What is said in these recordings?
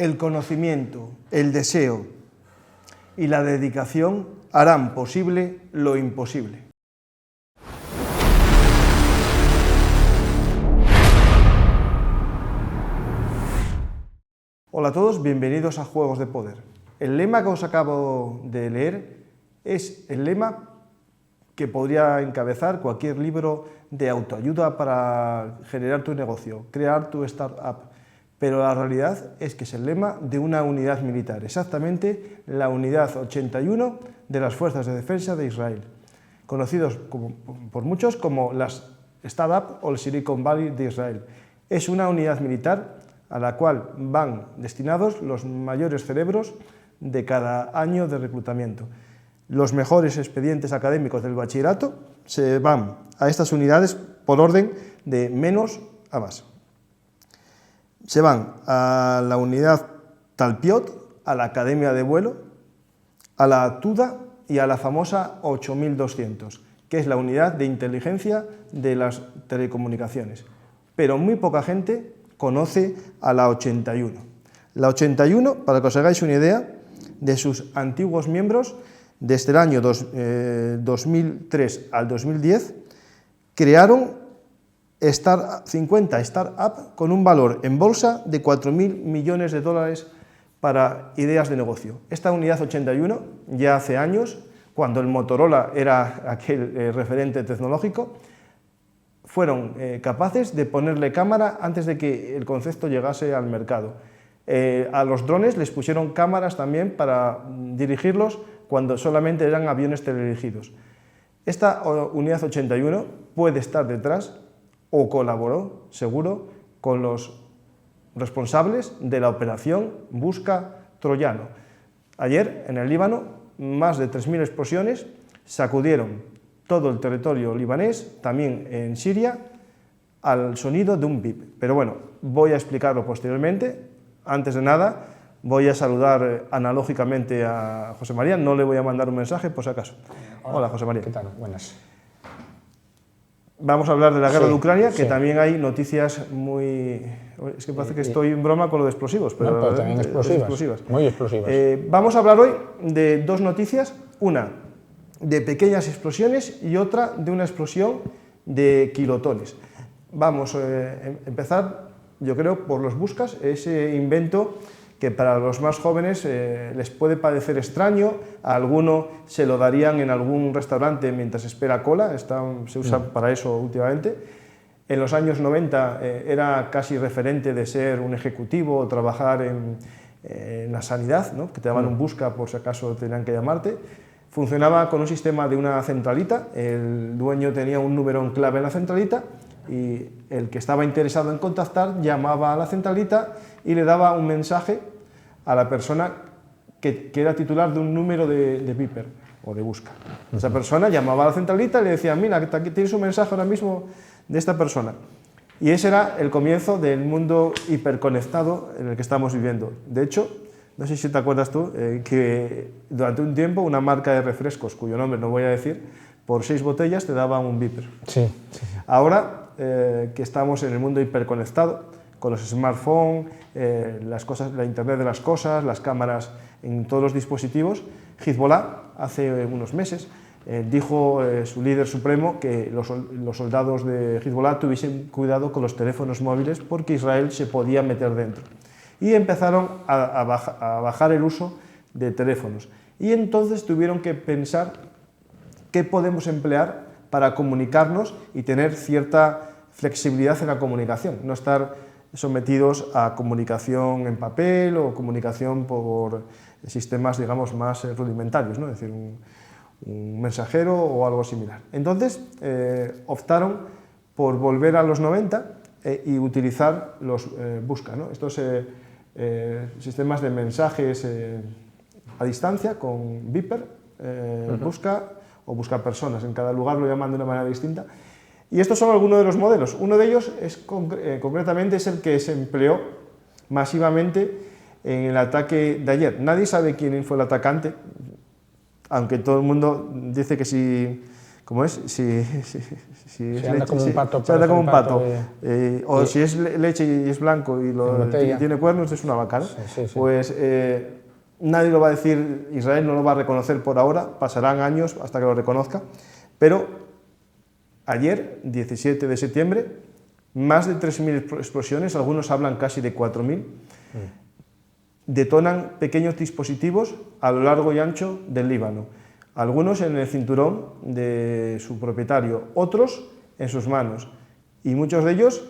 El conocimiento, el deseo y la dedicación harán posible lo imposible. Hola a todos, bienvenidos a Juegos de Poder. El lema que os acabo de leer es el lema que podría encabezar cualquier libro de autoayuda para generar tu negocio, crear tu startup. Pero la realidad es que es el lema de una unidad militar, exactamente la Unidad 81 de las Fuerzas de Defensa de Israel, conocidos por muchos como las Startup o el Silicon Valley de Israel. Es una unidad militar a la cual van destinados los mayores cerebros de cada año de reclutamiento. Los mejores expedientes académicos del bachillerato se van a estas unidades por orden de menos a más. Se van a la unidad Talpiot, a la Academia de Vuelo, a la TUDA y a la famosa 8200, que es la unidad de inteligencia de las telecomunicaciones. Pero muy poca gente conoce a la 81. La 81, para que os hagáis una idea, de sus antiguos miembros, desde el año 2003 al 2010, crearon 50 startups con un valor en bolsa de 4.000 millones de dólares para ideas de negocio. Esta unidad 81, ya hace años, cuando el Motorola era aquel referente tecnológico, fueron capaces de ponerle cámara antes de que el concepto llegase al mercado. A los drones les pusieron cámaras también para dirigirlos cuando solamente eran aviones teledirigidos. Esta unidad 81 puede estar detrás o colaboró, seguro, con los responsables de la operación Busca Troyano. Ayer, en el Líbano, más de 3.000 explosiones sacudieron todo el territorio libanés, también en Siria, al sonido de un bip. Pero bueno, voy a explicarlo posteriormente. Antes de nada, voy a saludar analógicamente a José María, no le voy a mandar un mensaje por si acaso. Hola, José María. ¿Qué tal? Buenas. Vamos a hablar de la guerra de Ucrania, que sí. También hay noticias muy... Es que parece que estoy en broma con lo de explosivos, pero, no, pero también explosivas, muy explosivas. Vamos a hablar hoy de dos noticias, una de pequeñas explosiones y otra de una explosión de kilotones. Vamos a empezar, yo creo, por los Buscas, ese invento que para los más jóvenes les puede parecer extraño, a alguno se lo darían en algún restaurante mientras espera cola, se usa para eso últimamente. En los años 90 era casi referente de ser un ejecutivo o trabajar en la sanidad, ¿no? Que te daban un Busca por si acaso tenían que llamarte. Funcionaba con un sistema de una centralita, el dueño tenía un número en clave en la centralita y el que estaba interesado en contactar llamaba a la centralita y le daba un mensaje a la persona que era titular de un número de beeper o de busca. Esa persona llamaba a la centralita y le decía, mira, aquí tienes un mensaje ahora mismo de esta persona. Y ese era el comienzo del mundo hiperconectado en el que estamos viviendo. De hecho, no sé si te acuerdas tú, que durante un tiempo una marca de refrescos, cuyo nombre no voy a decir, por 6 botellas te daba un beeper. Sí. Ahora que estamos en el mundo hiperconectado, con los smartphones, las cosas, la internet de las cosas, las cámaras en todos los dispositivos, Hezbollah hace unos meses dijo su líder supremo que los soldados de Hezbollah tuviesen cuidado con los teléfonos móviles porque Israel se podía meter dentro. Y empezaron a bajar el uso de teléfonos. Y entonces tuvieron que pensar qué podemos emplear para comunicarnos y tener cierta flexibilidad en la comunicación, no estar sometidos a comunicación en papel o comunicación por sistemas, digamos, más rudimentarios, ¿no? Es decir, un mensajero o algo similar. Entonces, optaron por volver a los 90 y utilizar los Busca, ¿no? Estos sistemas de mensajes a distancia con beeper, Busca o Busca personas, en cada lugar lo llaman de una manera distinta. Y estos son algunos de los modelos. Uno de ellos es, concretamente es el que se empleó masivamente en el ataque de ayer. Nadie sabe quién fue el atacante, aunque todo el mundo dice que ¿Cómo es? Si anda como un pato. Si anda como un pato. O si es leche y es blanco y tiene cuernos, es una vaca, ¿no? Pues nadie lo va a decir, Israel no lo va a reconocer por ahora, pasarán años hasta que lo reconozca, pero ayer, 17 de septiembre, más de 3.000 explosiones, algunos hablan casi de 4.000, detonan pequeños dispositivos a lo largo y ancho del Líbano, algunos en el cinturón de su propietario, otros en sus manos y muchos de ellos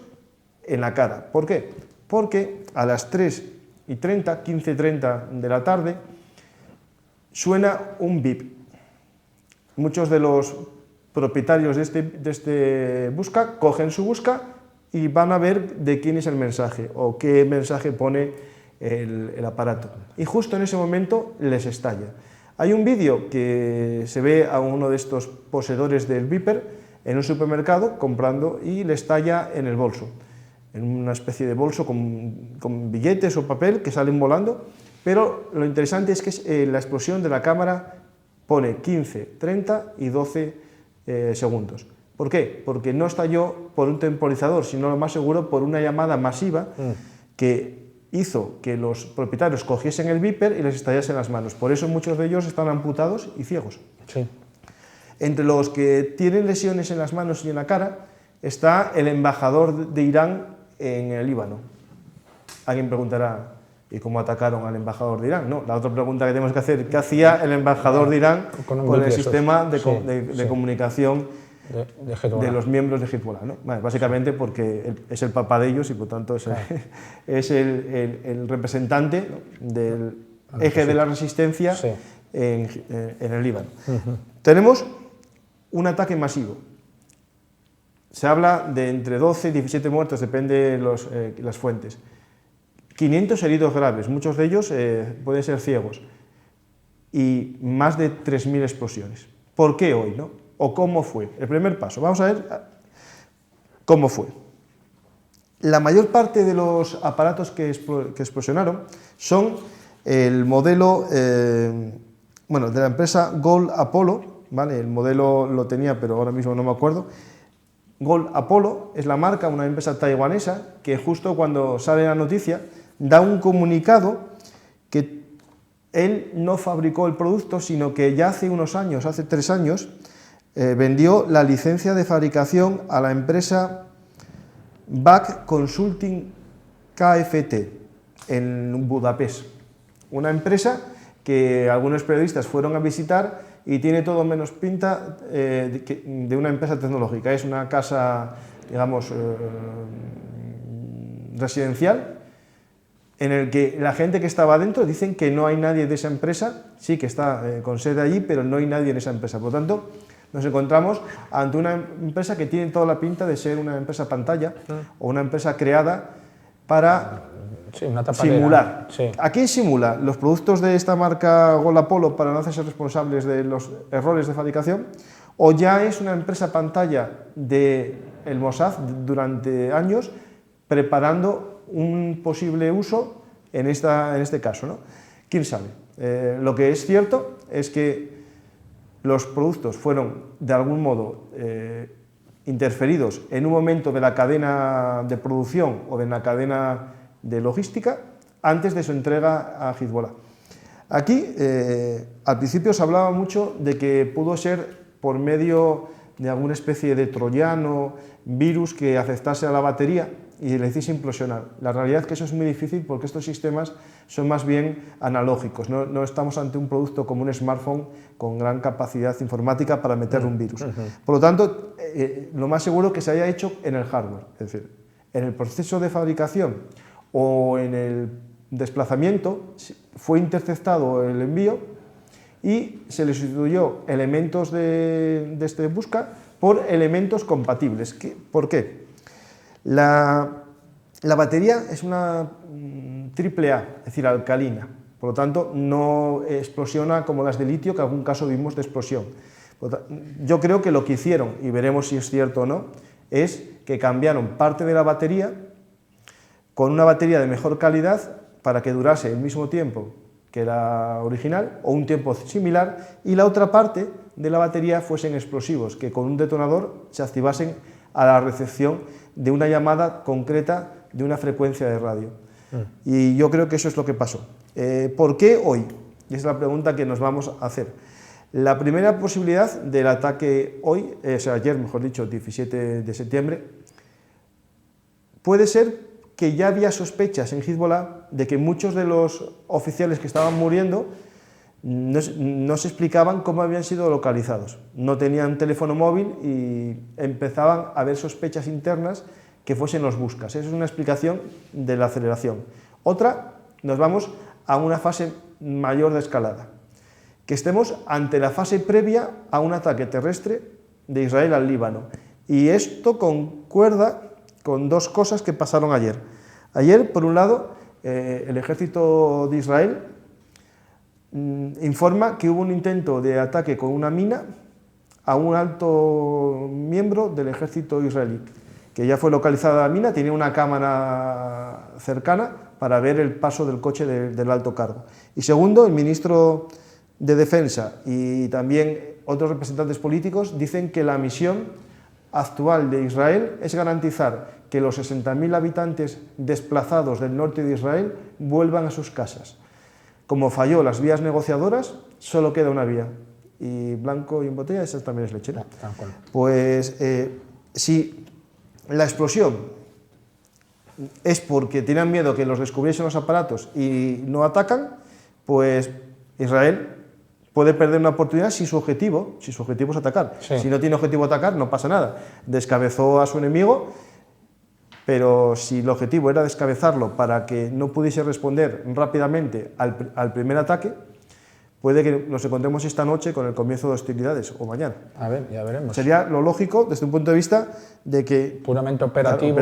en la cara. ¿Por qué? Porque a las 3:30, 15:30 de la tarde, suena un bip. Muchos de los propietarios de este busca cogen su busca y van a ver de quién es el mensaje o qué mensaje pone el aparato. Y justo en ese momento les estalla. Hay un vídeo que se ve a uno de estos poseedores del beeper en un supermercado comprando y le estalla en el bolso, en una especie de bolso con billetes o papel que salen volando, pero lo interesante es que la explosión de la cámara pone 15, 30 y 12 segundos. ¿Por qué? Porque no estalló por un temporizador, sino lo más seguro por una llamada masiva que hizo que los propietarios cogiesen el beeper y les estallase en las manos. Por eso muchos de ellos están amputados y ciegos. Sí. Entre los que tienen lesiones en las manos y en la cara está el embajador de Irán en el Líbano. Alguien preguntará, ¿y cómo atacaron al embajador de Irán? No, la otra pregunta que tenemos que hacer, ¿qué hacía el embajador de Irán con el sistema de comunicación de los miembros de Hezbollah, ¿no? Bueno, básicamente porque es el papá de ellos y por tanto es el representante, ¿no?, del eje de la resistencia en el Líbano. Tenemos un ataque masivo. Se habla de entre 12 y 17 muertos, depende de las fuentes. 500 heridos graves, muchos de ellos pueden ser ciegos. Y más de 3.000 explosiones. ¿Por qué hoy, no? ¿O cómo fue? El primer paso. Vamos a ver cómo fue. La mayor parte de los aparatos que explosionaron son el modelo de la empresa Gold Apollo, ¿vale? El modelo lo tenía, pero ahora mismo no me acuerdo. Gold Apollo es la marca, una empresa taiwanesa, que justo cuando sale la noticia da un comunicado que él no fabricó el producto, sino que ya hace unos años, hace 3 años, vendió la licencia de fabricación a la empresa Back Consulting Kft. En Budapest. Una empresa que algunos periodistas fueron a visitar y tiene todo menos pinta de una empresa tecnológica. Es una casa, digamos, residencial, en el que la gente que estaba dentro dicen que no hay nadie de esa empresa, sí que está con sede allí, pero no hay nadie en esa empresa. Por lo tanto, nos encontramos ante una empresa que tiene toda la pinta de ser una empresa pantalla o una empresa creada para simular. Sí. ¿A quién simula? ¿Los productos de esta marca Gold Apollo para no hacerse responsables de los errores de fabricación? ¿O ya es una empresa pantalla del Mossad durante años preparando un posible uso en este caso, ¿no? ¿Quién sabe? Lo que es cierto es que los productos fueron de algún modo interferidos en un momento de la cadena de producción o de la cadena de logística antes de su entrega a Hezbollah. Aquí, al principio se hablaba mucho de que pudo ser por medio de alguna especie de troyano, virus que afectase a la batería y le hiciese implosionar. La realidad es que eso es muy difícil porque estos sistemas son más bien analógicos, no estamos ante un producto como un smartphone con gran capacidad informática para meter un virus. Por lo tanto, lo más seguro que se haya hecho en el hardware, es decir, en el proceso de fabricación o en el desplazamiento fue interceptado el envío y se le sustituyó elementos de este busca por elementos compatibles. ¿Por qué? La batería es una AAA, es decir, alcalina, por lo tanto no explosiona como las de litio, que en algún caso vimos de explosión. Yo creo que lo que hicieron, y veremos si es cierto o no, es que cambiaron parte de la batería con una batería de mejor calidad para que durase el mismo tiempo que la original o un tiempo similar, y la otra parte de la batería fuesen explosivos, que con un detonador se activasen a la recepción de una llamada concreta de una frecuencia de radio. Y yo creo que eso es lo que pasó. ¿Por qué hoy? Y esa es la pregunta que nos vamos a hacer. La primera posibilidad del ataque hoy, o sea, ayer, mejor dicho, 17 de septiembre, puede ser que ya había sospechas en Hezbollah de que muchos de los oficiales que estaban muriendo no se explicaban cómo habían sido localizados. No tenían teléfono móvil y empezaban a haber sospechas internas que fuesen los buscas. Esa es una explicación de la aceleración. Otra, nos vamos a una fase mayor de escalada. Que estemos ante la fase previa a un ataque terrestre de Israel al Líbano. Y esto concuerda con dos cosas que pasaron ayer. Ayer, por un lado, el ejército de Israel informa que hubo un intento de ataque con una mina a un alto miembro del ejército israelí, que ya fue localizada la mina, tenía una cámara cercana para ver el paso del coche del alto cargo. Y segundo, el ministro de Defensa y también otros representantes políticos dicen que la misión actual de Israel es garantizar que los 60.000 habitantes desplazados del norte de Israel vuelvan a sus casas. Como falló las vías negociadoras, solo queda una vía. Y blanco y en botella, esa también es lechera. Pues si la explosión es porque tienen miedo que los descubriesen los aparatos y no atacan, pues Israel puede perder una oportunidad si su objetivo es atacar. Sí. Si no tiene objetivo atacar, no pasa nada. Descabezó a su enemigo, pero si el objetivo era descabezarlo para que no pudiese responder rápidamente al primer ataque, puede que nos encontremos esta noche con el comienzo de hostilidades, o mañana. A ver, ya veremos. Sería lo lógico desde un punto de vista de que... Puramente operativo,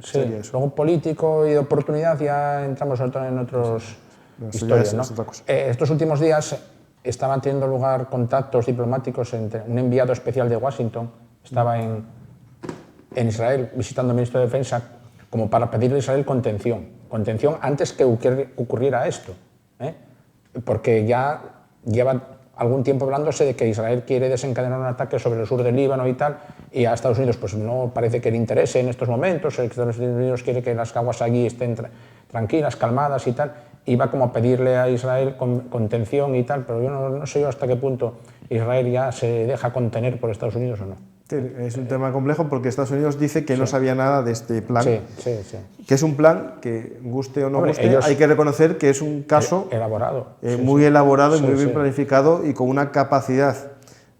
sí. Luego político y de oportunidad ya entramos en otros historias, ¿no? Estos últimos días estaban teniendo lugar contactos diplomáticos entre un enviado especial de Washington, estaba en Israel visitando al ministro de Defensa como para pedirle a Israel contención antes que ocurriera esto, porque ya lleva algún tiempo hablándose de que Israel quiere desencadenar un ataque sobre el sur del Líbano y tal, y a Estados Unidos pues no parece que le interese en estos momentos. Estados Unidos quiere que las aguas allí estén tranquilas, calmadas y tal, y va como a pedirle a Israel contención y tal, pero yo no sé yo hasta qué punto Israel ya se deja contener por Estados Unidos o no. Es un tema complejo porque Estados Unidos dice que no sabía nada de este plan, que es un plan que, guste o no guste, hay que reconocer que es un caso elaborado, muy elaborado y muy bien planificado y con una capacidad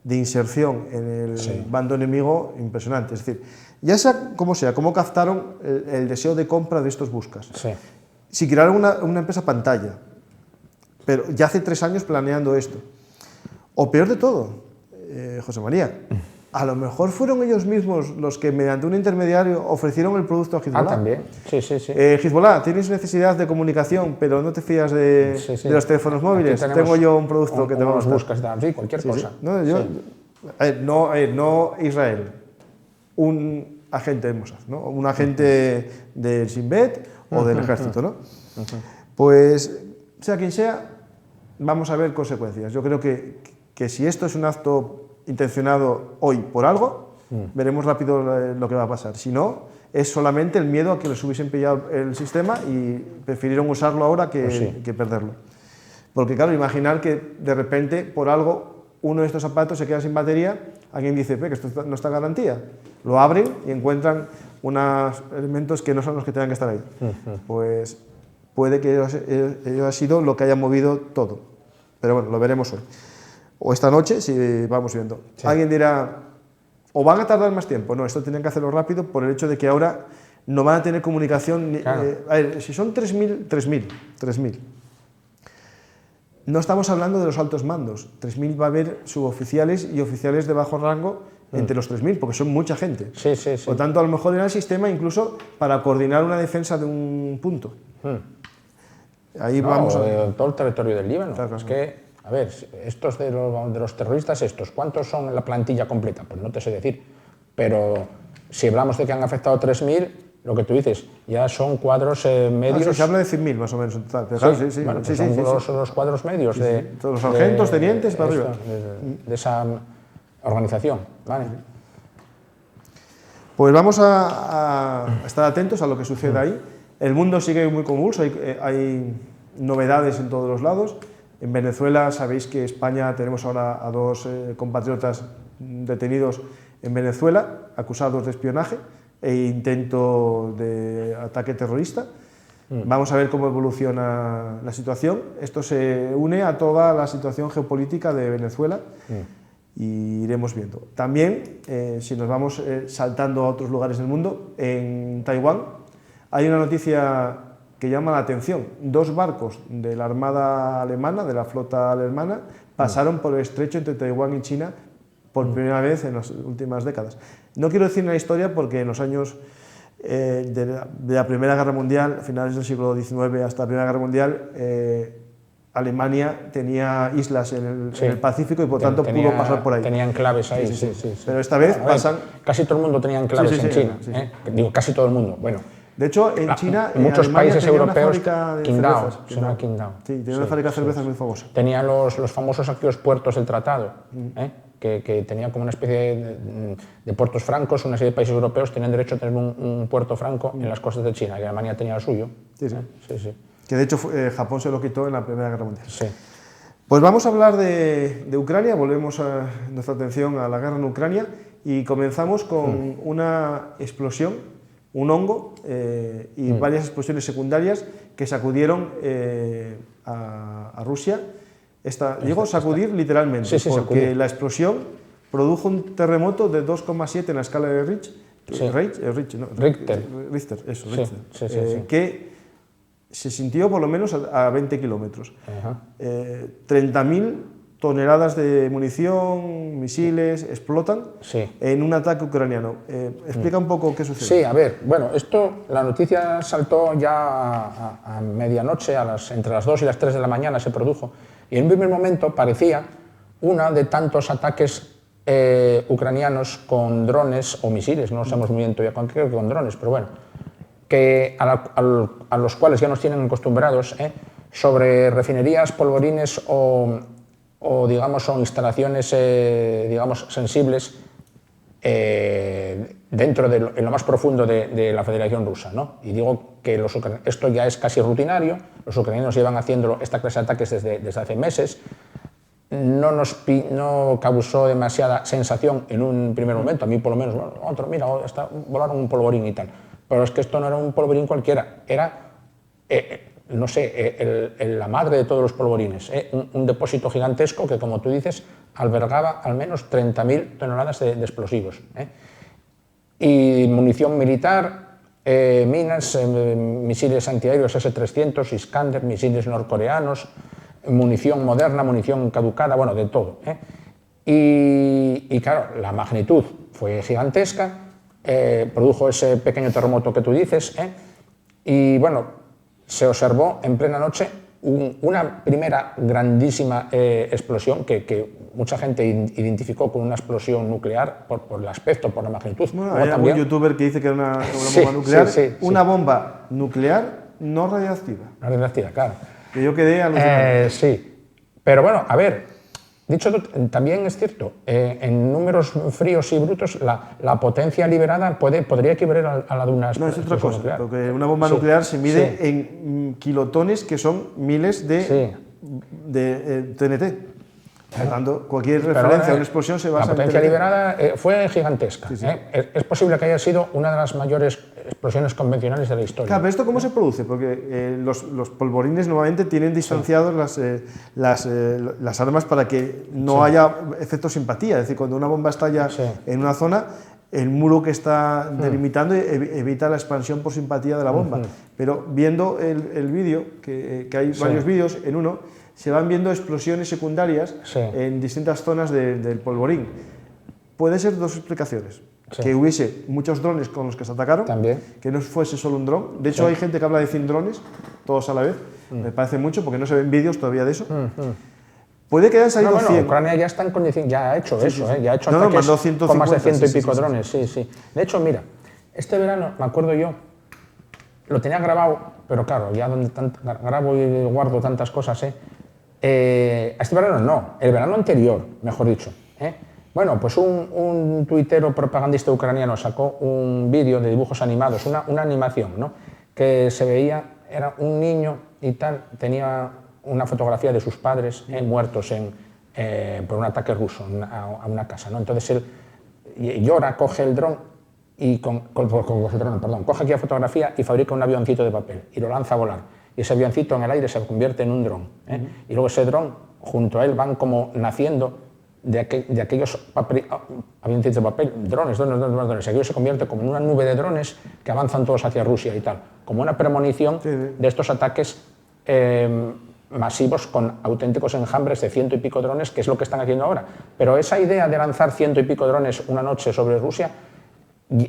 de inserción en el bando enemigo impresionante. Es decir, ya sea, cómo captaron el deseo de compra de estos buscas. Si crearon una empresa pantalla, pero ya hace 3 años planeando esto. O peor de todo, José María, a lo mejor fueron ellos mismos los que mediante un intermediario ofrecieron el producto a Hezbollah. También. Sí. Hezbollah, tienes necesidad de comunicación, pero no te fías de los teléfonos móviles. Tengo yo un producto que te va a gustar. Buscas, cualquier cosa. No Israel, un agente de Mossad, ¿no? Un agente del Shin Bet o del ejército, ¿no? Pues, sea quien sea, vamos a ver consecuencias. Yo creo que si esto es un acto intencionado hoy por algo, veremos rápido lo que va a pasar. Si no, es solamente el miedo a que les hubiesen pillado el sistema y prefirieron usarlo ahora que perderlo. Porque claro, imaginar que de repente, por algo, uno de estos aparatos se queda sin batería, alguien dice que esto no está en garantía. Lo abren y encuentran unos elementos que no son los que tengan que estar ahí. Pues puede que ello ha sido lo que haya movido todo. Pero bueno, lo veremos hoy. O esta noche, si vamos viendo. Alguien dirá, o van a tardar más tiempo. No, esto tienen que hacerlo rápido por el hecho de que ahora no van a tener comunicación. A ver, si son 3.000. No estamos hablando de los altos mandos. 3.000 va a haber suboficiales y oficiales de bajo rango entre los 3.000, porque son mucha gente. Por tanto, a lo mejor era el sistema incluso para coordinar una defensa de un punto. Ahí vamos a todo el territorio del Líbano. Claro. Es que, a ver, estos de los terroristas, ¿cuántos son en la plantilla completa? Pues no te sé decir, pero si hablamos de que han afectado 3.000, lo que tú dices, ya son cuadros medios. Se habla de 100.000 más o menos en total. Bueno, son los cuadros medios de todos los sargentos, tenientes, para arriba. De esa organización. Vale. Pues vamos a estar atentos a lo que sucede ahí. El mundo sigue muy convulso, hay novedades en todos los lados. En Venezuela sabéis que España tenemos ahora a 2 compatriotas detenidos en Venezuela, acusados de espionaje e intento de ataque terrorista. Vamos a ver cómo evoluciona la situación. Esto se une a toda la situación geopolítica de Venezuela y iremos viendo. También, si nos vamos saltando a otros lugares del mundo, en Taiwán hay una noticia que llama la atención. 2 barcos de la Armada alemana, de la flota alemana, pasaron por el estrecho entre Taiwán y China por primera vez en las últimas décadas. No quiero decir una historia porque en los años de la Primera Guerra Mundial, finales del siglo XIX hasta la Primera Guerra Mundial, Alemania tenía islas en el Pacífico y por tanto pudo pasar por ahí. Tenía enclaves ahí, sí. Pero esta vez pasan... Casi todo el mundo tenía enclaves en China. Digo, casi todo el mundo. Bueno. De hecho, en China, muchos países europeos, Qingdao. Sí, tiene una fábrica de cervezas muy famosa. Tenía los famosos aquellos puertos del tratado, que tenía como una especie de puertos francos. Una serie de países europeos tenían derecho a tener un puerto franco en las costas de China, y Alemania tenía el suyo. Sí. Que de hecho Japón se lo quitó en la Primera Guerra Mundial. Sí. Pues vamos a hablar de Ucrania, volvemos nuestra atención a la guerra en Ucrania y comenzamos con una explosión, un hongo y varias explosiones secundarias que sacudieron a Rusia. Digo sacudir literalmente, porque sacudir. La explosión produjo un terremoto de 2,7 en la escala de Richter, que se sintió por lo menos a 20 kilómetros. 30.000 toneladas de munición, misiles, explotan en un ataque ucraniano. Explica un poco qué sucede. Sí, a ver, bueno, la noticia saltó ya a medianoche, entre las 2 y las 3 de la mañana se produjo, y en un primer momento parecía una de tantos ataques ucranianos con drones o misiles, no sabemos muy bien todavía creo que con drones, pero bueno, que a los cuales ya nos tienen acostumbrados, sobre refinerías, polvorines o digamos, son instalaciones digamos, sensibles dentro en lo más profundo de la Federación Rusa, ¿no? Y digo que esto ya es casi rutinario, los ucranianos llevan haciendo esta clase de ataques desde hace meses, no causó demasiada sensación en un primer momento, a mí por lo menos, bueno, mira, volaron un polvorín y tal, pero es que esto no era un polvorín cualquiera, era... no sé, la madre de todos los polvorines, un depósito gigantesco que, como tú dices, albergaba al menos 30.000 toneladas de explosivos. Y munición militar, minas, misiles antiaéreos S-300, Iskander, misiles norcoreanos, munición moderna, munición caducada, bueno, de todo. Y claro, la magnitud fue gigantesca, produjo ese pequeño terremoto que tú dices, y bueno, se observó en plena noche una primera grandísima explosión que mucha gente identificó con una explosión nuclear por el aspecto, por la magnitud. Bueno, hay algún youtuber que dice que era una bomba nuclear. Una bomba nuclear no radiactiva. No radiactiva, claro. Que yo quedé alucinado. Sí, pero bueno, a ver, dicho también es cierto, en números fríos y brutos, la potencia liberada podría equivaler a la de una explosión. No, es otra cosa, nuclear. Porque una bomba nuclear se mide en kilotones, que son miles de TNT. Por tanto, cualquier referencia a una explosión se basa en... La potencia liberada fue gigantesca. Es posible que haya sido una de las mayores explosiones convencionales de la historia. Claro, pero ¿esto cómo se produce? Porque los polvorines normalmente tienen distanciados las armas para que no haya efecto simpatía. Es decir, cuando una bomba estalla en una zona, el muro que está delimitando evita la expansión por simpatía de la bomba. Pero viendo el vídeo, que hay varios vídeos, en uno se van viendo explosiones secundarias en distintas zonas del polvorín. Puede ser 2 explicaciones. Que hubiese muchos drones con los que se atacaron, que no fuese solo un dron. De hecho, hay gente que habla de 100 drones, todos a la vez. Me parece mucho, porque no se ven vídeos todavía de eso. Puede que hayan salido 100. Ucrania ya ha hecho eso, ya ha hecho ataques con más de 100 y pico drones. De hecho, mira, este verano, me acuerdo yo, lo tenía grabado, pero claro, ya donde grabo y guardo tantas cosas, este verano no, el verano anterior, mejor dicho. Bueno, pues un tuitero propagandista ucraniano sacó un vídeo de dibujos animados, una animación, ¿no? Que se veía, era un niño y tal, tenía una fotografía de sus padres muertos por un ataque ruso a una casa, ¿no? Entonces él llora, coge el dron y coge aquella fotografía y fabrica un avioncito de papel y lo lanza a volar. Y ese avioncito en el aire se convierte en un dron. Y luego ese dron, junto a él, van como naciendo de aquellos avioncitos de papel, drones. Y aquello se convierte como en una nube de drones que avanzan todos hacia Rusia y tal. Como una premonición de estos ataques masivos con auténticos enjambres de 100 y pico drones, que es lo que están haciendo ahora. Pero esa idea de lanzar 100 y pico drones una noche sobre Rusia,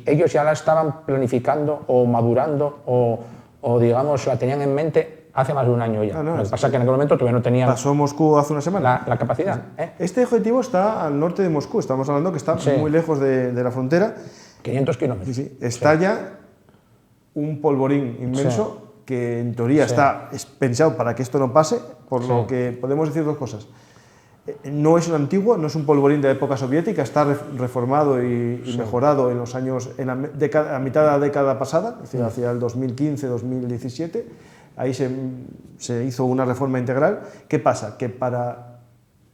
ellos ya la estaban planificando o madurando o digamos, la tenían en mente hace más de un año ya. Lo que pasa es que en aquel momento todavía no tenían... Pasó Moscú hace una semana. La capacidad. Este objetivo está al norte de Moscú, estamos hablando que está muy lejos de la frontera. 500 kilómetros. Estalla un polvorín inmenso que en teoría está pensado para que esto no pase, por lo que podemos decir dos cosas. No es un antiguo, no es un polvorín de la época soviética, está reformado y mejorado en los años, a mitad de la década pasada, es decir, hacia el 2015-2017, ahí se hizo una reforma integral. ¿Qué pasa? Que para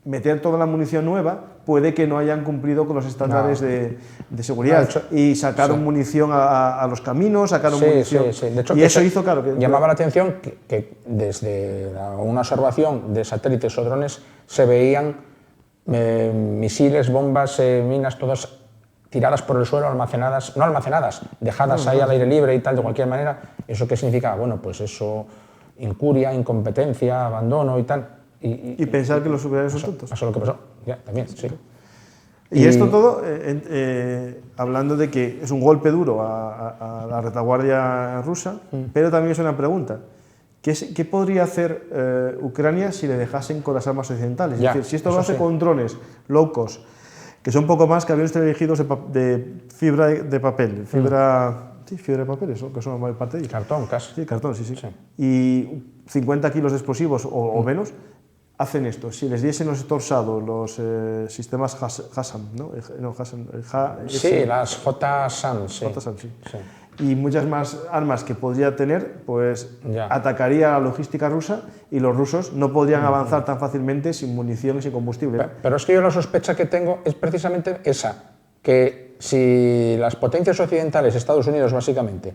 meter toda la munición nueva puede que no hayan cumplido con los estándares de seguridad y sacaron munición a los caminos, sacaron munición... De hecho, y eso hizo, claro... que llamaba la atención que desde una observación de satélites o drones se veían misiles, bombas, minas, todas tiradas por el suelo, almacenadas, no almacenadas, dejadas ahí al aire libre y tal, de cualquier manera. ¿Eso qué significaba? Bueno, pues eso, incuria, incompetencia, abandono y tal. Y pensar que los ucranianos son tontos. Pasó lo que pasó, ya, también, sí. Y esto todo, hablando de que es un golpe duro a la retaguardia rusa, pero también es una pregunta. ¿Qué podría hacer Ucrania si le dejasen con las armas occidentales? Es decir, si esto lo hace con drones low cost, que son poco más que aviones teledirigidos de fibra de papel, fibra de papel, eso, que son la mayor parte de ellos. Cartón, casi. Sí, cartón, sí. Y 50 kilos de explosivos o menos, hacen esto. Si les diesen los torsados, los sistemas HASAM, ¿no? Sí, las JSAM, sí. Y muchas más armas que podría tener, pues atacaría la logística rusa y los rusos no podrían avanzar tan fácilmente sin munición y sin combustible. Pero es que yo la sospecha que tengo es precisamente esa, que si las potencias occidentales, Estados Unidos básicamente,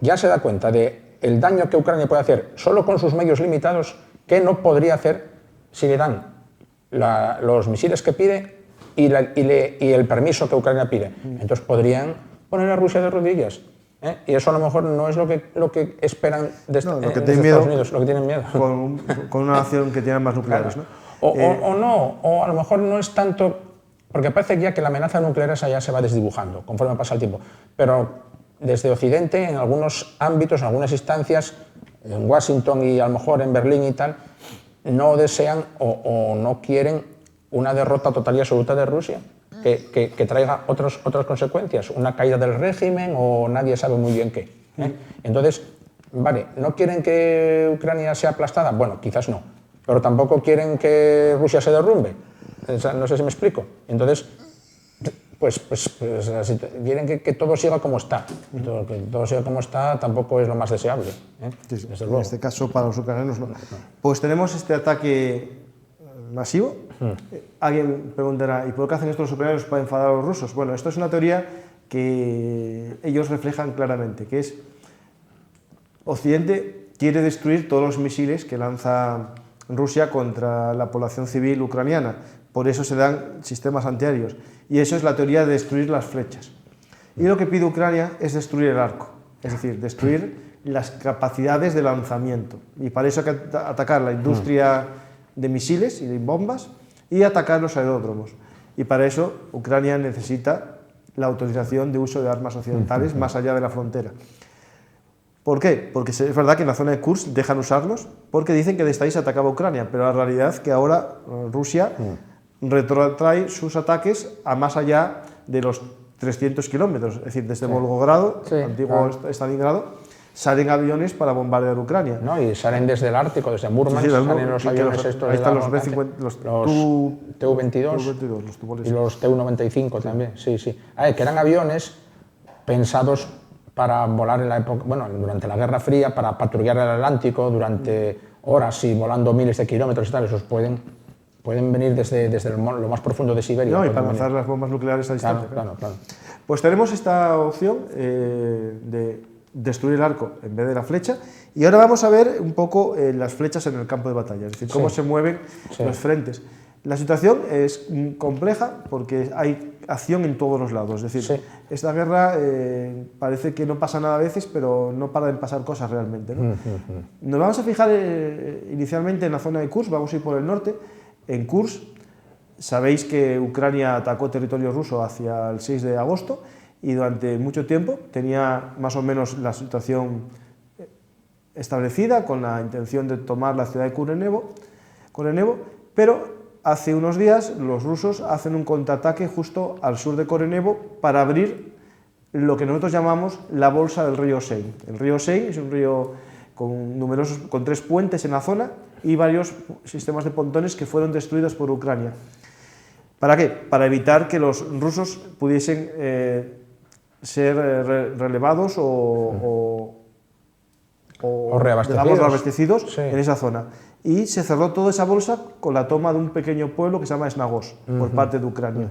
ya se da cuenta del daño que Ucrania puede hacer solo con sus medios limitados, ¿qué no podría hacer si le dan los misiles que pide y el permiso que Ucrania pide? Entonces podrían poner a Rusia de rodillas. Y eso a lo mejor no es lo que esperan de Estados Unidos, lo que tienen miedo. Con una nación que tiene más nucleares, claro. O a lo mejor no es tanto, porque parece ya que la amenaza nuclear esa ya se va desdibujando conforme pasa el tiempo, pero desde Occidente, en algunos ámbitos, en algunas instancias, en Washington y a lo mejor en Berlín y tal, no desean o no quieren una derrota total y absoluta de Rusia. Que traiga otras consecuencias, una caída del régimen o nadie sabe muy bien qué. Entonces, vale, ¿no quieren que Ucrania sea aplastada? Bueno, quizás no, pero tampoco quieren que Rusia se derrumbe. No sé si me explico. Entonces, pues quieren que todo siga como está. Que todo siga como está tampoco es lo más deseable. Sí, en este caso, para los ucranianos no. Pues tenemos este ataque masivo. Alguien preguntará, ¿y por qué hacen esto los ucranianos para enfadar a los rusos? Bueno, esto es una teoría que ellos reflejan claramente, que es Occidente quiere destruir todos los misiles que lanza Rusia contra la población civil ucraniana, por eso se dan sistemas antiaéreos, y eso es la teoría de destruir las flechas. Y lo que pide Ucrania es destruir el arco, es decir, destruir las capacidades de lanzamiento, y para eso hay que atacar la industria de misiles y de bombas y atacar los aeródromos. Y para eso Ucrania necesita la autorización de uso de armas occidentales más allá de la frontera. ¿Por qué? Porque es verdad que en la zona de Kursk dejan usarlos porque dicen que desde ahí se atacaba Ucrania, pero la realidad es que ahora Rusia retrotrae sus ataques a más allá de los 300 kilómetros, es decir, desde Volgogrado, antiguo Stalingrado, salen aviones para bombardear Ucrania. No, y salen desde el Ártico, desde Murmansk, salen los aviones estos. Ahí están los B-50, los Tu-22 y los Tu-95 también, sí. A ver, que eran aviones pensados para volar en la época, bueno, durante la Guerra Fría, para patrullar el Atlántico durante horas y volando miles de kilómetros y tal. Esos pueden venir desde lo más profundo de Siberia. No, y para lanzar las bombas nucleares a distancia. Claro. Pues tenemos esta opción de destruir el arco en vez de la flecha, y ahora vamos a ver un poco las flechas en el campo de batalla, es decir, cómo se mueven los frentes. La situación es compleja porque hay acción en todos los lados, es decir, esta guerra parece que no pasa nada a veces, pero no para de pasar cosas realmente, ¿no? Nos vamos a fijar inicialmente en la zona de Kursk, vamos a ir por el norte. En Kursk, sabéis que Ucrania atacó territorio ruso hacia el 6 de agosto y durante mucho tiempo tenía más o menos la situación establecida con la intención de tomar la ciudad de Korenevo, pero hace unos días los rusos hacen un contraataque justo al sur de Korenevo para abrir lo que nosotros llamamos la bolsa del río Sein. El río Sein es un río con 3 puentes en la zona y varios sistemas de pontones que fueron destruidos por Ucrania. ¿Para qué? Para evitar que los rusos pudiesen ser relevados o reabastecidos en esa zona. Y se cerró toda esa bolsa con la toma de un pequeño pueblo que se llama Snagos por parte de Ucrania.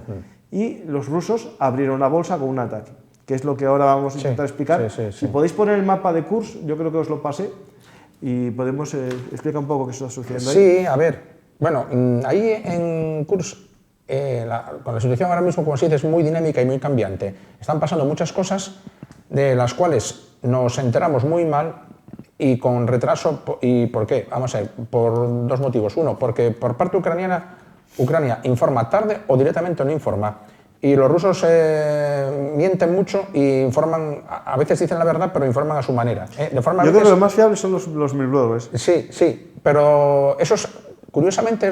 Y los rusos abrieron la bolsa con un ataque, que es lo que ahora vamos a intentar explicar. Si podéis poner el mapa de Kursk, yo creo que os lo pasé, y podemos explicar un poco qué está sucediendo ahí. Sí, a ver, bueno, ahí en Kursk, con la situación ahora mismo, como se dice, es muy dinámica y muy cambiante. Están pasando muchas cosas de las cuales nos enteramos muy mal y con retraso. ¿Y por qué? Vamos a ver, por 2 motivos. Uno, porque por parte ucraniana, Ucrania informa tarde o directamente no informa. Y los rusos mienten mucho y informan, a veces dicen la verdad, pero informan a su manera. Yo creo que lo más fiable son los milbloggers. Sí, pero esos, curiosamente,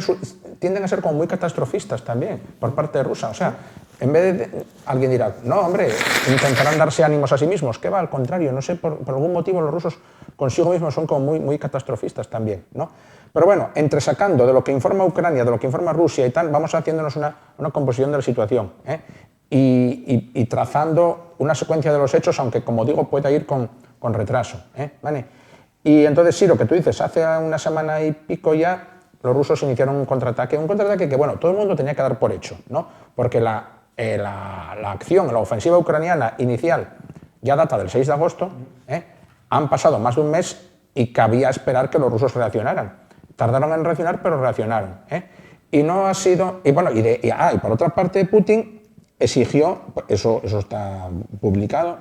tienden a ser como muy catastrofistas también, por parte rusa. O sea, en vez de... Alguien dirá, no, hombre, intentarán darse ánimos a sí mismos. ¿Qué va? Al contrario, no sé, por algún motivo los rusos consigo mismos son como muy catastrofistas también, ¿no? Pero bueno, entresacando de lo que informa Ucrania, de lo que informa Rusia y tal, vamos haciéndonos una composición de la situación, y trazando una secuencia de los hechos, aunque, como digo, pueda ir con retraso, ¿vale? Y entonces, sí, lo que tú dices, hace una semana y pico ya, los rusos iniciaron un contraataque que, bueno, todo el mundo tenía que dar por hecho, ¿no? Porque la acción, la ofensiva ucraniana inicial ya data del 6 de agosto, han pasado más de un mes y cabía esperar que los rusos reaccionaran. Tardaron en reaccionar, pero reaccionaron. Y no ha sido... Y bueno, y por otra parte, Putin exigió, eso está publicado,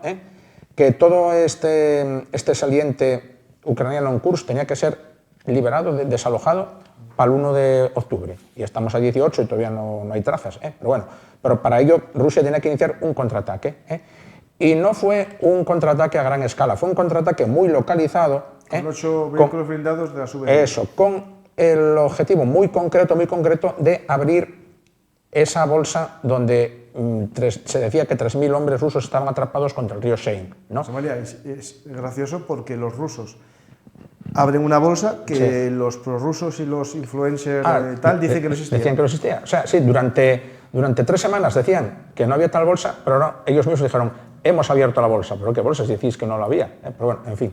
que todo este saliente ucraniano en Kursk tenía que ser liberado, desalojado, para el 1 de octubre. Y estamos a 18 y todavía no hay trazas. Pero bueno, pero para ello Rusia tenía que iniciar un contraataque. Y no fue un contraataque a gran escala, fue un contraataque muy localizado. Con 8 vehículos blindados de la SUV. Eso, con el objetivo muy concreto de abrir esa bolsa donde se decía que 3.000 hombres rusos estaban atrapados contra el río Sein, ¿no? María, es gracioso porque los rusos abren una bolsa que los prorrusos y los influencers dicen que no existía. Decían que no existía. O sea, sí, durante 3 semanas decían que no había tal bolsa, pero no, ellos mismos dijeron, hemos abierto la bolsa. ¿Pero qué bolsa? Si decís que no la había. Pero bueno, en fin.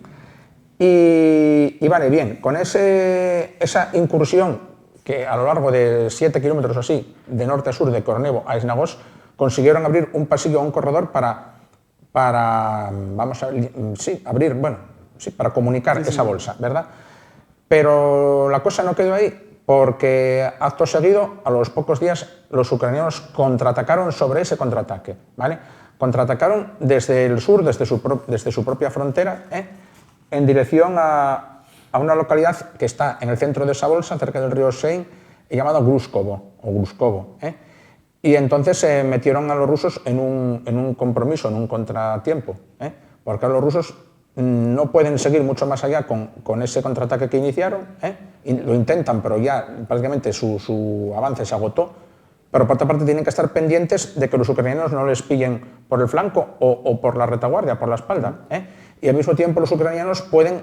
Y vale, bien, con esa incursión que a lo largo de 7 kilómetros así, de norte a sur, de Korenevo a Snagos, consiguieron abrir un pasillo o un corredor para comunicar esa bolsa, ¿verdad? Pero la cosa no quedó ahí, porque acto seguido, a los pocos días, los ucranianos contraatacaron sobre ese contraataque, ¿vale? Contraatacaron desde el sur, desde su propia frontera, en dirección a una localidad que está en el centro de esa bolsa, cerca del río Sein, llamada Gruskovo. Y entonces se metieron a los rusos en un compromiso, en un contratiempo, porque los rusos no pueden seguir mucho más allá con ese contraataque que iniciaron, y lo intentan, pero ya prácticamente su avance se agotó, pero por otra parte tienen que estar pendientes de que los ucranianos no les pillen por el flanco o por la retaguardia, por la espalda. Y al mismo tiempo los ucranianos pueden,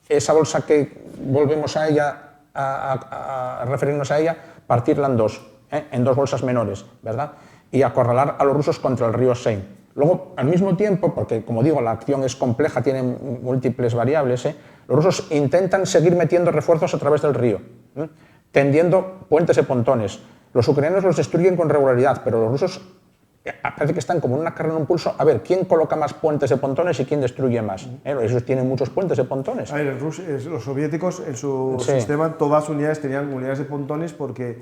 esa bolsa que volvemos a ella, a referirnos a ella, partirla en dos bolsas menores, ¿verdad? Y acorralar a los rusos contra el río Seine. Luego, al mismo tiempo, porque como digo, la acción es compleja, tiene múltiples variables, los rusos intentan seguir metiendo refuerzos a través del río, tendiendo puentes y pontones. Los ucranianos los destruyen con regularidad, pero los rusos parece que están como en una carrera en un pulso, a ver, ¿quién coloca más puentes de pontones y quién destruye más? Esos tienen muchos puentes de pontones. A ver, los soviéticos en su sistema, todas las unidades tenían unidades de pontones porque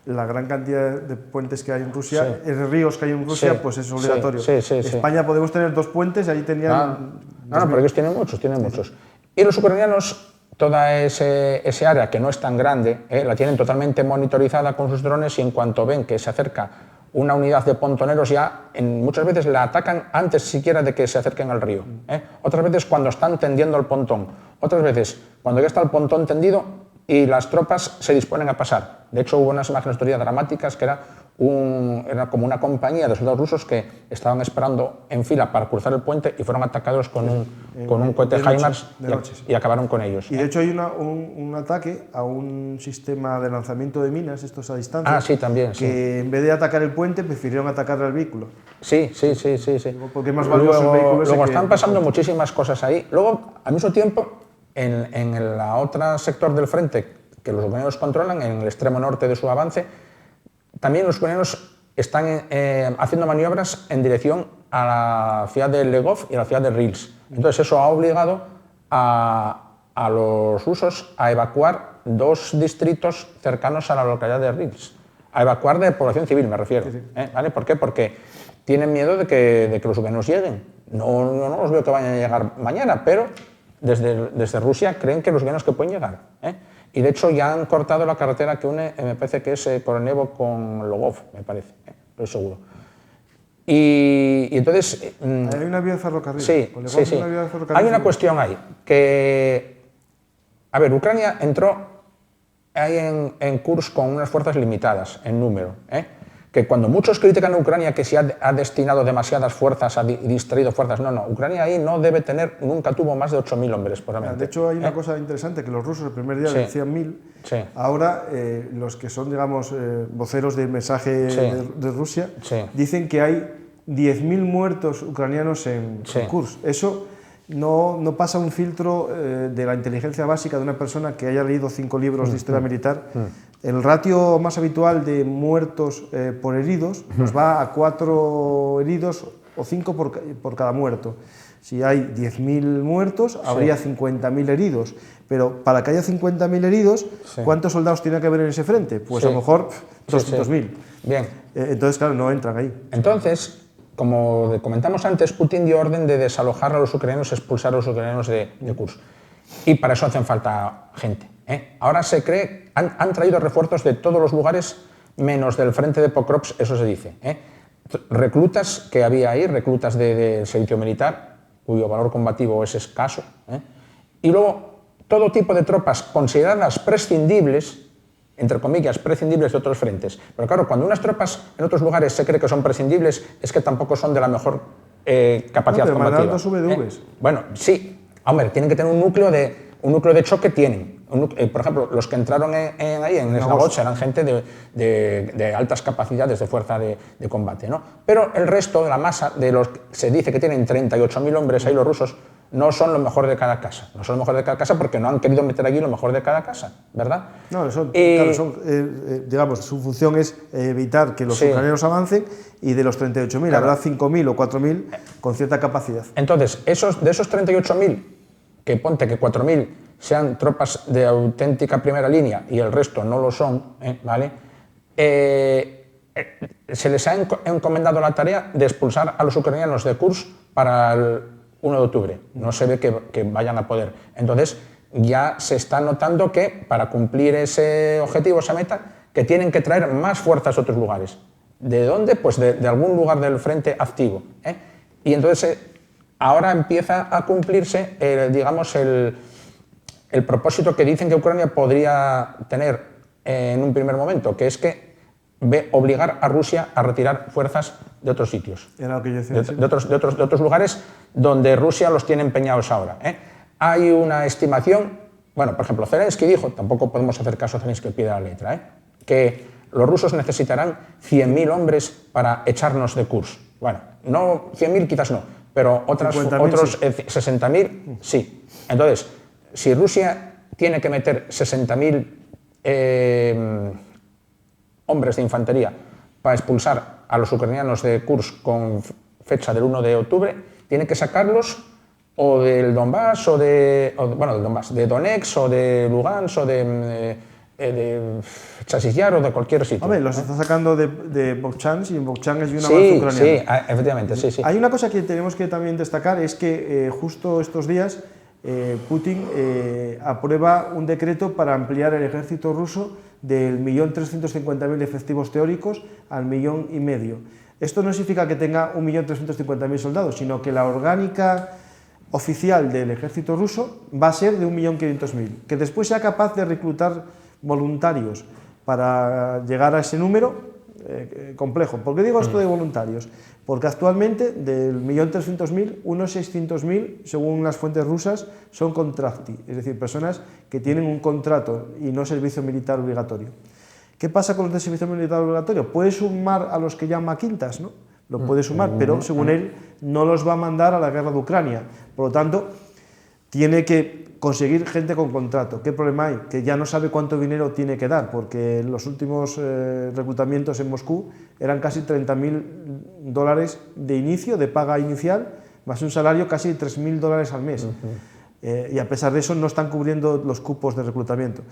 la gran cantidad de puentes que hay en Rusia, ríos que hay en Rusia, pues es obligatorio. España podemos tener 2 puentes, ahí tenían... pero ellos tienen muchos. Y los ucranianos, toda ese área que no es tan grande, la tienen totalmente monitorizada con sus drones y en cuanto ven que se acerca una unidad de pontoneros ya muchas veces la atacan antes siquiera de que se acerquen al río. Otras veces cuando están tendiendo el pontón, otras veces cuando ya está el pontón tendido y las tropas se disponen a pasar. De hecho hubo unas imágenes todavía dramáticas que era como una compañía de soldados rusos que estaban esperando en fila para cruzar el puente y fueron atacados con un cohete HIMARS y acabaron con ellos. Y de hecho hay un ataque a un sistema de lanzamiento de minas, estos a distancia, también, que en vez de atacar el puente prefirieron atacar al vehículo. Sí. Porque es más valioso el vehículo. Luego están pasando muchísimas cosas ahí. Luego, al mismo tiempo, en el otro sector del frente que los ucranianos controlan, en el extremo norte de su avance, también los ucranianos están haciendo maniobras en dirección a la ciudad de Legov y a la ciudad de Rils. Entonces eso ha obligado a los rusos a evacuar 2 distritos cercanos a la localidad de Rils. A evacuar de población civil, me refiero. ¿Vale? ¿Por qué? Porque tienen miedo de que los ucranianos lleguen. No los veo que vayan a llegar mañana, pero desde Rusia creen que los ucranianos que pueden llegar. Y de hecho ya han cortado la carretera que une, me parece que es Koronevo con Lvov, me parece, estoy seguro. Y entonces... hay una vía de ferrocarril. Sí. Hay una cuestión ahí, que... A ver, Ucrania entró ahí en Kursk con unas fuerzas limitadas en número, que cuando muchos critican a Ucrania que se ha destinado demasiadas fuerzas, ha distraído fuerzas, no, Ucrania ahí no debe tener, nunca tuvo más de 8.000 hombres, probablemente. De hecho hay una cosa interesante, que los rusos el primer día decían 1.000, ahora los que son, digamos, voceros del mensaje de Rusia, dicen que hay 10.000 muertos ucranianos en Kursk. Eso no pasa un filtro de la inteligencia básica de una persona que haya leído 5 libros de historia militar. El ratio más habitual de muertos por heridos nos va a 4 heridos o 5 por cada muerto. Si hay 10.000 muertos, habría 50.000 heridos. Pero para que haya 50.000 heridos, ¿cuántos soldados tiene que haber en ese frente? Pues a lo mejor 200.000. Bien. Entonces, claro, no entran ahí. Entonces, como comentamos antes, Putin dio orden de desalojar a los ucranianos, expulsar a los ucranianos de Kursk. Y para eso hacen falta gente. Ahora se cree, han traído refuerzos de todos los lugares, menos del frente de Pokrovsk, eso se dice. Reclutas que había ahí, reclutas de servicio militar, cuyo valor combativo es escaso. Y luego todo tipo de tropas consideradas prescindibles, entre comillas, prescindibles de otros frentes. Pero claro, cuando unas tropas en otros lugares se cree que son prescindibles, es que tampoco son de la mejor capacidad combativa. Dos VDVs. Bueno, sí. Hombre, tienen que tener un núcleo de choque, tienen. Por ejemplo, los que entraron ahí en Slagotsk eran gente de altas capacidades de fuerza de combate, ¿no? Pero el resto de la masa, de los que se dice que tienen 38.000 hombres ahí los rusos, no son lo mejor de cada casa. No son lo mejor de cada casa porque no han querido meter allí lo mejor de cada casa, ¿verdad? No, digamos, su función es evitar que los ucranianos avancen y de los 38.000 habrá 5.000 o 4.000 con cierta capacidad. Entonces, de esos 38.000, que ponte que 4.000 sean tropas de auténtica primera línea y el resto no lo son, ¿vale? Se les ha encomendado la tarea de expulsar a los ucranianos de Kursk para el 1 de octubre. No se ve que vayan a poder. Entonces, ya se está notando que para cumplir ese objetivo, esa meta, que tienen que traer más fuerzas de otros lugares. ¿De dónde? Pues de algún lugar del frente activo. Y entonces ahora empieza a cumplirse, digamos, el propósito que dicen que Ucrania podría tener en un primer momento, que es que obligar a Rusia a retirar fuerzas de otros sitios. Era lo que yo decía. De otros lugares donde Rusia los tiene empeñados ahora. Hay una estimación, bueno, por ejemplo, Zelensky dijo, tampoco podemos hacer caso a Zelensky al pie de la letra, que los rusos necesitarán 100.000 hombres para echarnos de Kursk. Bueno, no 100.000 quizás no, pero otros 60.000 sí. Entonces, si Rusia tiene que meter 60.000 hombres de infantería para expulsar a los ucranianos de Kursk con fecha del 1 de octubre, tiene que sacarlos o del Donbass del Donbass, de Donetsk o de Lugansk o de Chasiv Yar o de cualquier sitio. Hombre, los está sacando de Vovchansk y Vovchansk es de una base ucraniana. Sí, efectivamente, sí. Hay una cosa que tenemos que también destacar, es que justo estos días Putin aprueba un decreto para ampliar el ejército ruso del 1.350.000 efectivos teóricos al 1,5 millones. Esto no significa que tenga 1.350.000 soldados, sino que la orgánica oficial del ejército ruso va a ser de 1.500.000. Que después sea capaz de reclutar voluntarios para llegar a ese número, complejo. ¿Por qué digo esto de voluntarios? Porque actualmente del 1.300.000, unos 600.000, según las fuentes rusas, son contracti, es decir, personas que tienen un contrato y no servicio militar obligatorio. ¿Qué pasa con los de servicio militar obligatorio? Puede sumar a los que llama quintas, ¿no? Lo puede sumar, pero según él no los va a mandar a la guerra de Ucrania. Por lo tanto, tiene que conseguir gente con contrato. ¿Qué problema hay? Que ya no sabe cuánto dinero tiene que dar, porque los últimos reclutamientos en Moscú eran casi $30.000 de inicio, de paga inicial, más un salario casi de $3.000 al mes. Y a pesar de eso no están cubriendo los cupos de reclutamiento.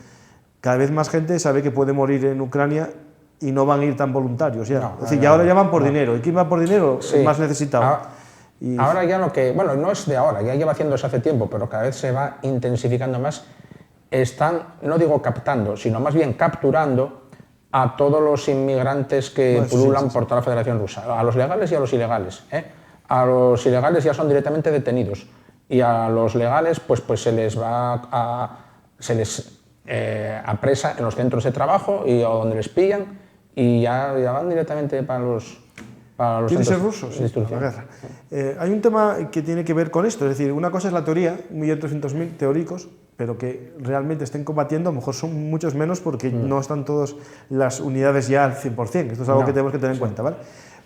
Cada vez más gente sabe que puede morir en Ucrania y no van a ir tan voluntarios ya. Es decir, ya ahora ya van por dinero. ¿Y quién va por dinero? Sí. El más necesitado. Ahora ya lo que, bueno, no es de ahora, ya lleva haciéndose hace tiempo, pero cada vez se va intensificando más. Están, no digo captando, sino más bien capturando a todos los inmigrantes que pululan por toda la Federación Rusa, a los legales y a los ilegales. A los ilegales ya son directamente detenidos y a los legales pues se les apresa en los centros de trabajo y o donde les pillan y ya van directamente para los ¿Quieren ser rusos? Sí, la guerra. Hay un tema que tiene que ver con esto, es decir, una cosa es la teoría, 1.300.000 teóricos, pero que realmente estén combatiendo, a lo mejor son muchos menos porque no están todas las unidades ya al 100%, esto es algo que tenemos que tener en cuenta, ¿vale?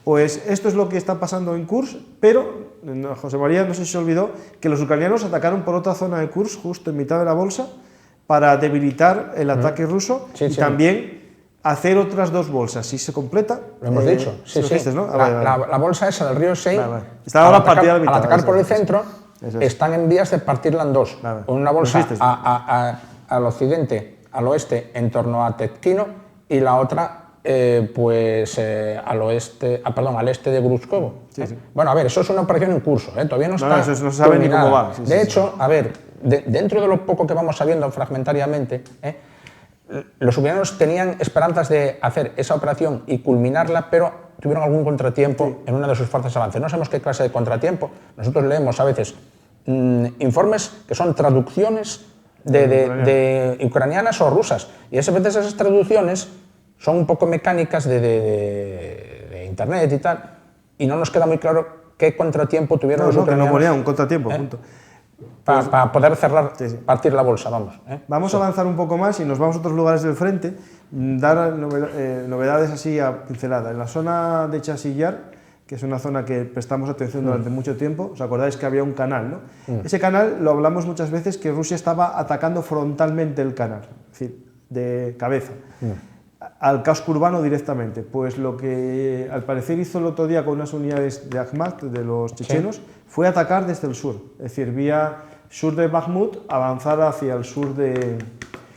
Pues esto es lo que está pasando en Kursk, pero José María no sé si se olvidó que los ucranianos atacaron por otra zona de Kursk, justo en mitad de la bolsa, para debilitar el ataque ruso y también hacer otras 2 bolsas. Si se completa... Lo hemos dicho. Sí. ¿No? La bolsa esa del río Sein, está ahora partida a la mitad. Al atacar por el centro, están en vías de partirla en 2. Una bolsa al occidente, al oeste, en torno a Tetkino, y la otra al este de Grushkovo. Bueno, a ver, eso es una operación en curso, todavía no está no se sabe ni cómo va. De hecho, a ver, dentro de lo poco que vamos sabiendo fragmentariamente, los ucranianos tenían esperanzas de hacer esa operación y culminarla, pero tuvieron algún contratiempo en una de sus fuerzas de avance. No sabemos qué clase de contratiempo. Nosotros leemos a veces informes que son traducciones de ucranianas o rusas, y a veces esas traducciones son un poco mecánicas de internet y tal, y no nos queda muy claro qué contratiempo tuvieron los ucranianos. No ponía un contratiempo, punto. Para poder cerrar, partir la bolsa, vamos. Vamos a avanzar un poco más y nos vamos a otros lugares del frente, dar novedades así a pincelada. En la zona de Chasiv Yar, que es una zona que prestamos atención durante mucho tiempo, os acordáis que había un canal, ¿no? Ese canal, lo hablamos muchas veces, que Rusia estaba atacando frontalmente el canal, es decir, de cabeza, al casco urbano directamente. Pues lo que al parecer hizo el otro día con unas unidades de Akhmat, de los chechenos, fue atacar desde el sur, es decir, vía sur de Bakhmut, avanzar hacia el sur de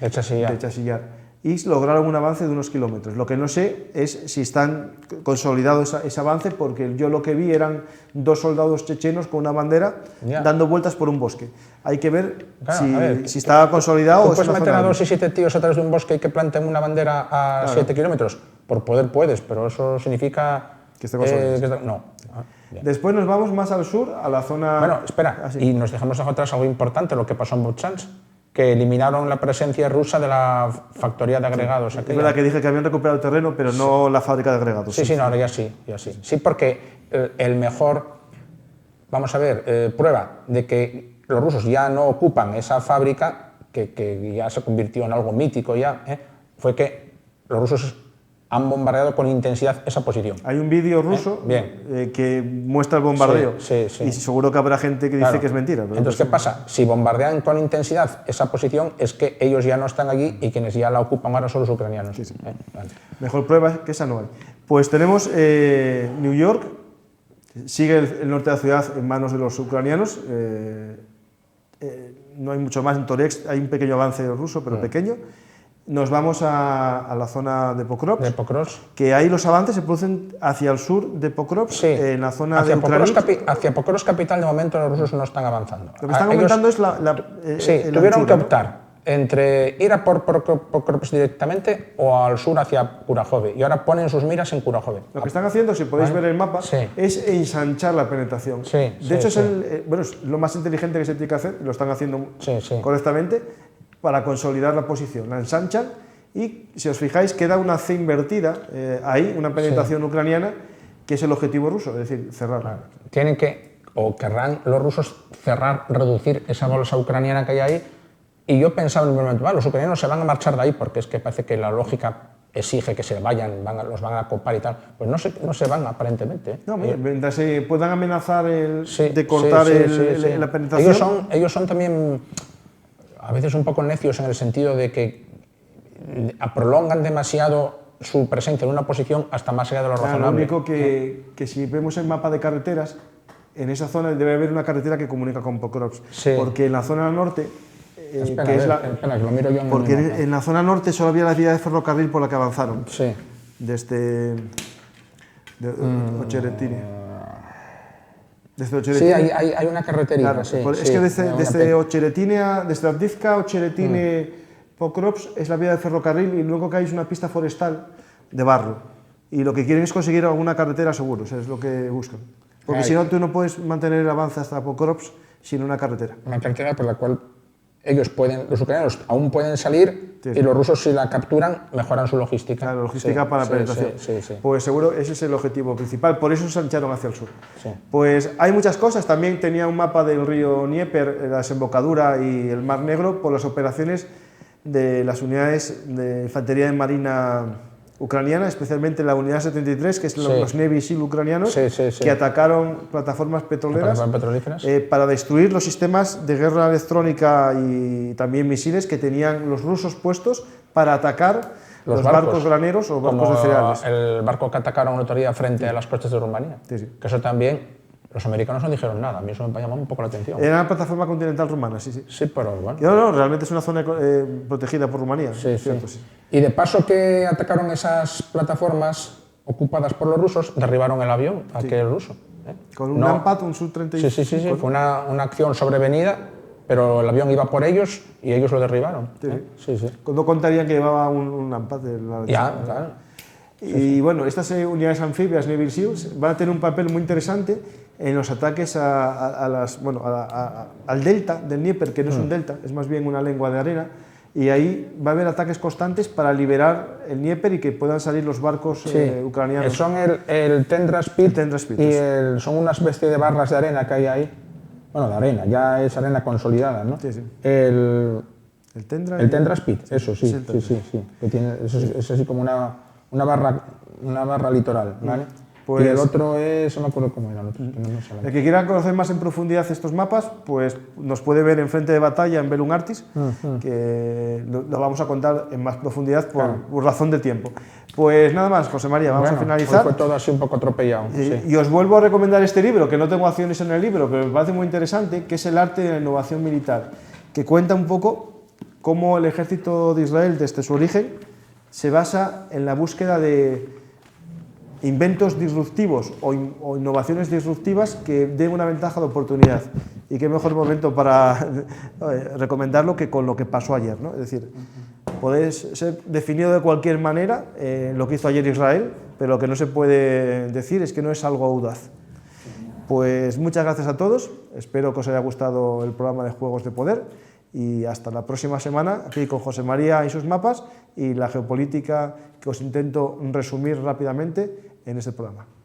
Chasiv Yar, y lograron un avance de unos kilómetros. Lo que no sé es si están consolidados ese avance, porque yo lo que vi eran 2 soldados chechenos con una bandera dando vueltas por un bosque. Hay que ver si está consolidado o es puedes meter a 2 y 7 tíos a través de un bosque y que planten una bandera a 7 kilómetros. Por poder puedes, pero eso significa que esté consolidado. No. Después nos vamos más al sur, a la zona... Bueno, espera, y nos dejamos atrás algo importante, lo que pasó en Vovchansk, que eliminaron la presencia rusa de la factoría de agregados. Es verdad que dije que habían recuperado el terreno, pero no la fábrica de agregados. Sí, no, ahora ya sí. Sí, porque el mejor, vamos a ver, prueba de que los rusos ya no ocupan esa fábrica, que ya se convirtió en algo mítico ya, fue que los rusos han bombardeado con intensidad esa posición. Hay un vídeo ruso que muestra el bombardeo y seguro que habrá gente que dice que es mentira. Pero entonces, ¿qué pasa? Si bombardean con intensidad esa posición es que ellos ya no están allí y quienes ya la ocupan ahora son los ucranianos. Vale. Mejor prueba que esa no hay. Pues tenemos New York, sigue el norte de la ciudad en manos de los ucranianos, no hay mucho más en Toretsk, hay un pequeño avance ruso, pero pequeño. Nos vamos a la zona de Pokrovsk, que ahí los avances se producen hacia el sur de Pokrovsk, en la zona de Ucrania. Hacia Pokrovsk capital de momento los rusos no están avanzando. Lo que están aumentando es tuvieron que optar entre ir a por Pokrovsk directamente o al sur hacia Kurakhove, y ahora ponen sus miras en Kurakhove. Lo que están haciendo, si podéis ver el mapa, es ensanchar la penetración. De hecho, es lo más inteligente que se tiene que hacer, lo están haciendo correctamente, para consolidar la posición. La ensanchan y, si os fijáis, queda una C invertida ahí, una penetración ucraniana, que es el objetivo ruso, es decir, cerrar. Tienen que, o querrán los rusos cerrar, reducir esa bolsa ucraniana que hay ahí, y yo pensaba en un momento, los ucranianos se van a marchar de ahí porque es que parece que la lógica exige que se vayan, los van a copar y tal. Pues no se van aparentemente. No, mientras se puedan amenazar de cortar la penetración. Ellos son también a veces un poco necios en el sentido de que prolongan demasiado su presencia en una posición hasta más allá de lo razonable. Lo único que si vemos el mapa de carreteras, en esa zona debe haber una carretera que comunica con Pokrovsk, porque en la zona norte, en la zona norte solo había la vía de ferrocarril por la que avanzaron, desde Ocheretini. Sí, hay una carreterita. Claro, es que desde Ocheretine, desde Avdiivka, Ocheretine, Pokrovsk es la vía de ferrocarril y luego que hay una pista forestal de barro. Y lo que quieren es conseguir alguna carretera seguro, es lo que buscan. Porque si no, tú no puedes mantener el avance hasta Pokrovsk sin una carretera. Una carretera por la cual los ucranianos aún pueden salir y los rusos, si la capturan, mejoran su logística. Claro, logística para la penetración. Pues seguro ese es el objetivo principal, por eso se ensancharon hacia el sur. Pues hay muchas cosas, también tenía un mapa del río Dnieper, la desembocadura y el Mar Negro, por las operaciones de las unidades de infantería de marina ucraniana, especialmente la unidad 73, que es los Navy SEAL ucranianos, que atacaron plataformas petroleras para destruir los sistemas de guerra electrónica y también misiles que tenían los rusos puestos para atacar los barcos graneros o barcos de cereales. El barco que atacaron el otro día frente a las costas de Rumanía. Que eso también, los americanos no dijeron nada, a mí eso me llamó un poco la atención. Era una plataforma continental rumana, sí. Sí, pero bueno. No, realmente es una zona protegida por Rumanía. Cierto. Y de paso que atacaron esas plataformas ocupadas por los rusos, derribaron el avión, aquel ruso. Con un Nampat, un Su-35. Sí, fue una acción sobrevenida, pero el avión iba por ellos y ellos lo derribaron. No contarían que llevaba un Nampat. Claro. Y bueno, estas unidades anfibias Navy SEALs van a tener un papel muy interesante en los ataques al delta del Dnieper, que no es un delta, es más bien una lengua de arena, y ahí va a haber ataques constantes para liberar el Dnieper y que puedan salir los barcos ucranianos. Son el Tendra Spit y son una especie de barras de arena que hay ahí. Bueno, de arena, ya es arena consolidada, ¿no? El Tendra Spit, eso sí. Que tiene, es así como una barra litoral, ¿vale? Pues, y el otro es, no me acuerdo cómo era. El que quiera conocer más en profundidad estos mapas, pues nos puede ver en frente de batalla en Belum Artis, que lo vamos a contar en más profundidad por razón de tiempo. Pues nada más, José María, vamos a finalizar. Fue todo así un poco atropellado. Y os vuelvo a recomendar este libro, que no tengo acciones en el libro, pero me parece muy interesante, que es El arte de la innovación militar, que cuenta un poco cómo el ejército de Israel, desde su origen, se basa en la búsqueda de inventos disruptivos o innovaciones disruptivas que den una ventaja de oportunidad. Y qué mejor momento para recomendarlo que con lo que pasó ayer, ¿no? Es decir, puede ser definido de cualquier manera lo que hizo ayer Israel, pero lo que no se puede decir es que no es algo audaz. Pues muchas gracias a todos, espero que os haya gustado el programa de Juegos de Poder y hasta la próxima semana, aquí con José María y sus mapas y la geopolítica que os intento resumir rápidamente en este programa.